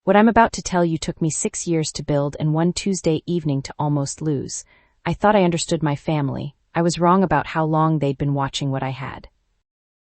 What I'm about to tell you took me 6 years to build and one Tuesday evening to almost lose. I thought I understood my family. I was wrong about how long they'd been watching what I had.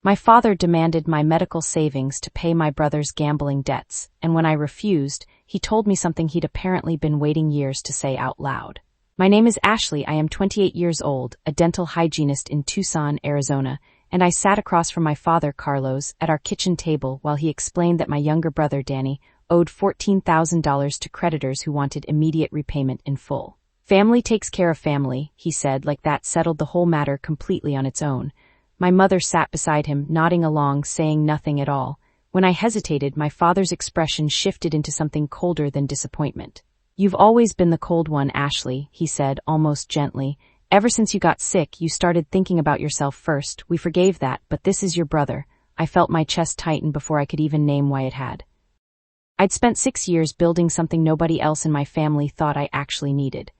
My father demanded my medical savings to pay my brother's gambling debts, and when I refused, he told me something he'd apparently been waiting years to say out loud. My name is Ashley. I am 28 years old, a dental hygienist in Tucson, Arizona, and I sat across from my father, Carlos, at our kitchen table while he explained that my younger brother, Danny, owed $14,000 to creditors who wanted immediate repayment in full. Family takes care of family, he said, like that settled the whole matter completely on its own. My mother sat beside him, nodding along, saying nothing at all. When I hesitated, my father's expression shifted into something colder than disappointment. You've always been the cold one, Ashley, he said, almost gently. Ever since you got sick, you started thinking about yourself first. We forgave that, but this is your brother. I felt my chest tighten before I could even name why it had. I'd spent 6 years building something nobody else in my family thought I actually needed.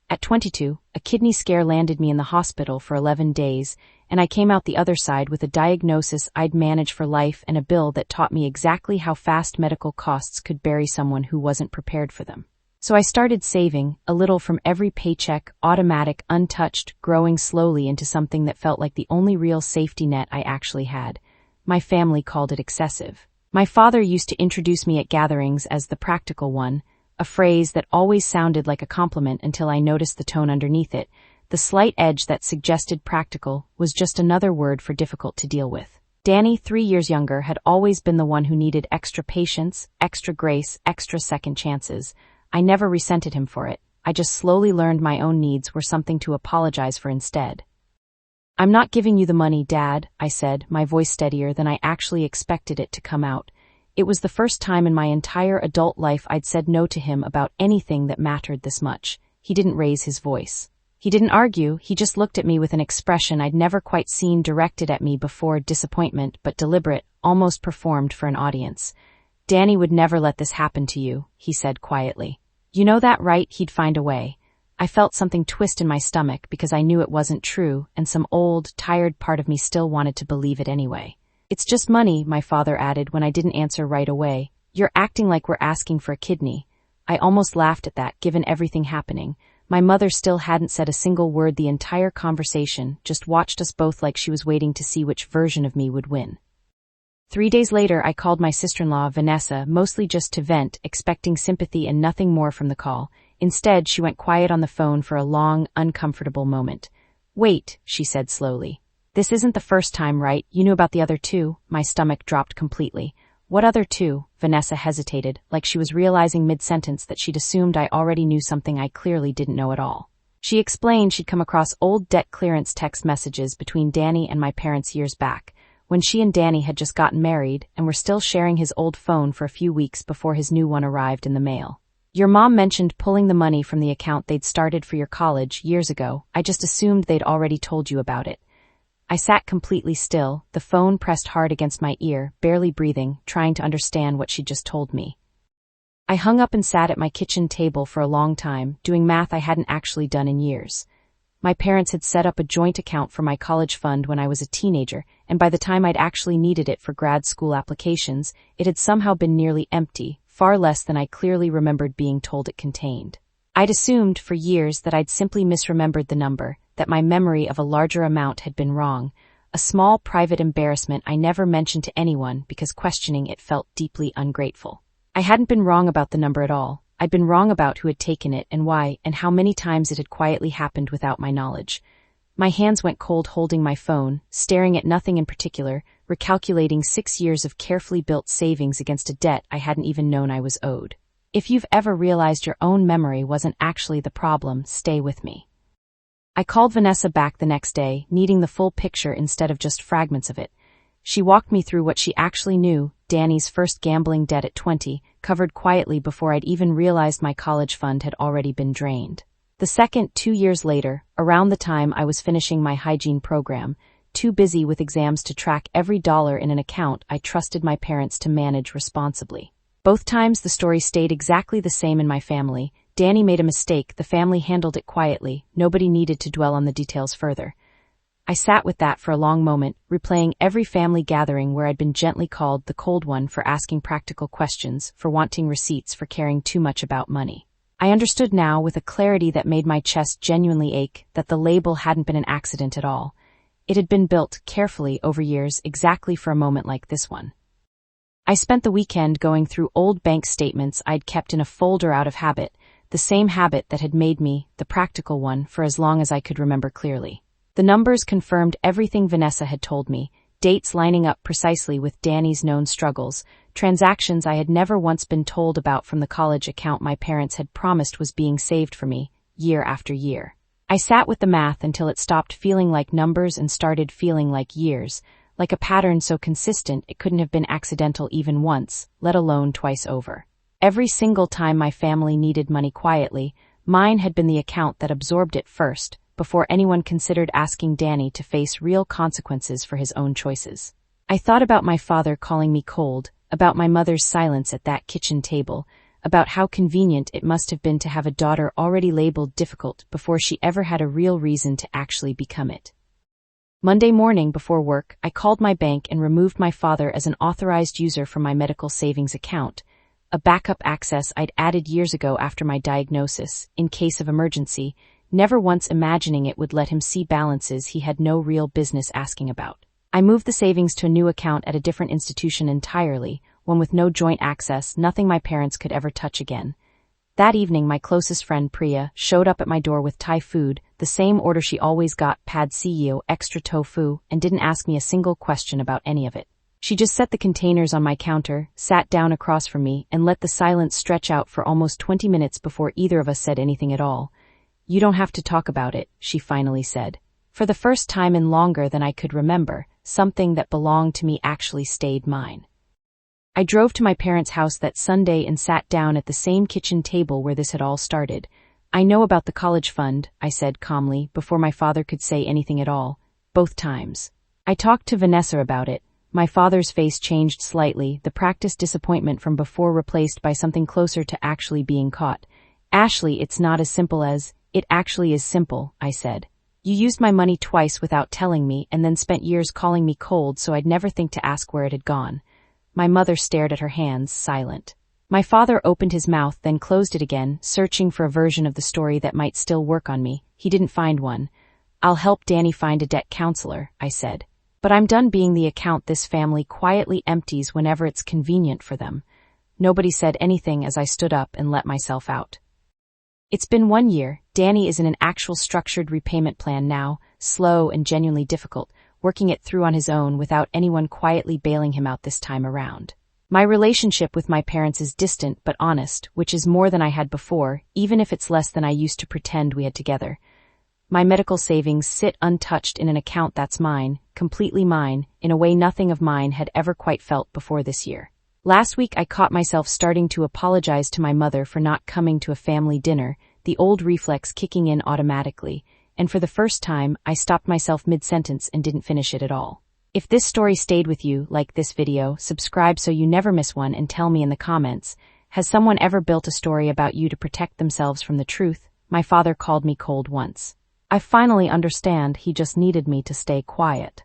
At 22, a kidney scare landed me in the hospital for 11 days, and I came out the other side with a diagnosis I'd manage for life and a bill that taught me exactly how fast medical costs could bury someone who wasn't prepared for them. So I started saving, a little from every paycheck, automatic, untouched, growing slowly into something that felt like the only real safety net I actually had. My family called it excessive. My father used to introduce me at gatherings as the practical one, a phrase that always sounded like a compliment until I noticed the tone underneath it. The slight edge that suggested practical was just another word for difficult to deal with. Danny, 3 years younger, had always been the one who needed extra patience, extra grace, extra second chances. I never resented him for it. I just slowly learned my own needs were something to apologize for instead. I'm not giving you the money, Dad, I said, my voice steadier than I actually expected it to come out. It was the first time in my entire adult life I'd said no to him about anything that mattered this much. He didn't raise his voice. He didn't argue, he just looked at me with an expression I'd never quite seen directed at me before, disappointment, but deliberate, almost performed for an audience. Danny would never let this happen to you, he said quietly. You know that, right? He'd find a way. I felt something twist in my stomach because I knew it wasn't true, and some old, tired part of me still wanted to believe it anyway. It's just money, my father added when I didn't answer right away. You're acting like we're asking for a kidney. I almost laughed at that, given everything happening. My mother still hadn't said a single word the entire conversation, just watched us both like she was waiting to see which version of me would win. 3 days later, I called my sister-in-law, Vanessa, mostly just to vent, expecting sympathy and nothing more from the call. Instead, she went quiet on the phone for a long, uncomfortable moment. Wait, she said slowly. This isn't the first time, right? You knew about the other two? My stomach dropped completely. What other two? Vanessa hesitated, like she was realizing mid-sentence that she'd assumed I already knew something I clearly didn't know at all. She explained she'd come across old debt clearance text messages between Danny and my parents years back, when she and Danny had just gotten married and were still sharing his old phone for a few weeks before his new one arrived in the mail. Your mom mentioned pulling the money from the account they'd started for your college years ago. I just assumed they'd already told you about it. I sat completely still, the phone pressed hard against my ear, barely breathing, trying to understand what she'd just told me. I hung up and sat at my kitchen table for a long time, doing math I hadn't actually done in years. My parents had set up a joint account for my college fund when I was a teenager, and by the time I'd actually needed it for grad school applications, it had somehow been nearly empty, far less than I clearly remembered being told it contained. I'd assumed for years that I'd simply misremembered the number, that my memory of a larger amount had been wrong, a small private embarrassment I never mentioned to anyone because questioning it felt deeply ungrateful. I hadn't been wrong about the number at all. I'd been wrong about who had taken it and why, and how many times it had quietly happened without my knowledge. My hands went cold holding my phone, staring at nothing in particular, recalculating 6 years of carefully built savings against a debt I hadn't even known I was owed. If you've ever realized your own memory wasn't actually the problem, stay with me. I called Vanessa back the next day, needing the full picture instead of just fragments of it. She walked me through what she actually knew, Danny's first gambling debt at 20, covered quietly before I'd even realized my college fund had already been drained. The second, 2 years later, around the time I was finishing my hygiene program, too busy with exams to track every dollar in an account I trusted my parents to manage responsibly. Both times the story stayed exactly the same in my family. Danny made a mistake, the family handled it quietly, nobody needed to dwell on the details further. I sat with that for a long moment, replaying every family gathering where I'd been gently called the cold one for asking practical questions, for wanting receipts, for caring too much about money. I understood now, with a clarity that made my chest genuinely ache, that the label hadn't been an accident at all. It had been built carefully over years, exactly for a moment like this one. I spent the weekend going through old bank statements I'd kept in a folder out of habit, the same habit that had made me the practical one for as long as I could remember clearly. The numbers confirmed everything Vanessa had told me, dates lining up precisely with Danny's known struggles, transactions I had never once been told about from the college account my parents had promised was being saved for me, year after year. I sat with the math until it stopped feeling like numbers and started feeling like years, like a pattern so consistent it couldn't have been accidental even once, let alone twice over. Every single time my family needed money quietly, mine had been the account that absorbed it first, before anyone considered asking Danny to face real consequences for his own choices. I thought about my father calling me cold, about my mother's silence at that kitchen table, about how convenient it must have been to have a daughter already labeled difficult before she ever had a real reason to actually become it. Monday morning before work, I called my bank and removed my father as an authorized user from my medical savings account, a backup access I'd added years ago after my diagnosis, in case of emergency, never once imagining it would let him see balances he had no real business asking about. I moved the savings to a new account at a different institution entirely, one with no joint access, nothing my parents could ever touch again. That evening, my closest friend Priya showed up at my door with Thai food, the same order she always got, pad CEO, extra tofu, and didn't ask me a single question about any of it. She just set the containers on my counter, sat down across from me, and let the silence stretch out for almost 20 minutes before either of us said anything at all. "You don't have to talk about it," she finally said. For the first time in longer than I could remember, something that belonged to me actually stayed mine. I drove to my parents' house that Sunday and sat down at the same kitchen table where this had all started. "I know about the college fund," I said calmly, before my father could say anything at all. Both times. I talked to Vanessa about it. My father's face changed slightly, the practiced disappointment from before replaced by something closer to actually being caught. "Ashley, it's not as simple as..." "It actually is simple," I said. "You used my money twice without telling me and then spent years calling me cold so I'd never think to ask where it had gone." My mother stared at her hands, silent. My father opened his mouth, then closed it again, searching for a version of the story that might still work on me. He didn't find one. "I'll help Danny find a debt counselor," I said. "But I'm done being the account this family quietly empties whenever it's convenient for them." Nobody said anything as I stood up and let myself out. It's been 1 year. Danny is in an actual structured repayment plan now, slow and genuinely difficult, working it through on his own without anyone quietly bailing him out this time around. My relationship with my parents is distant but honest, which is more than I had before, even if it's less than I used to pretend we had together. My medical savings sit untouched in an account that's mine, completely mine, in a way nothing of mine had ever quite felt before this year. Last week I caught myself starting to apologize to my mother for not coming to a family dinner, the old reflex kicking in automatically, and for the first time I stopped myself mid-sentence and didn't finish it at all. If this story stayed with you, like this video, subscribe so you never miss one, and tell me in the comments, has someone ever built a story about you to protect themselves from the truth? My father called me cold once. I finally understand, he just needed me to stay quiet.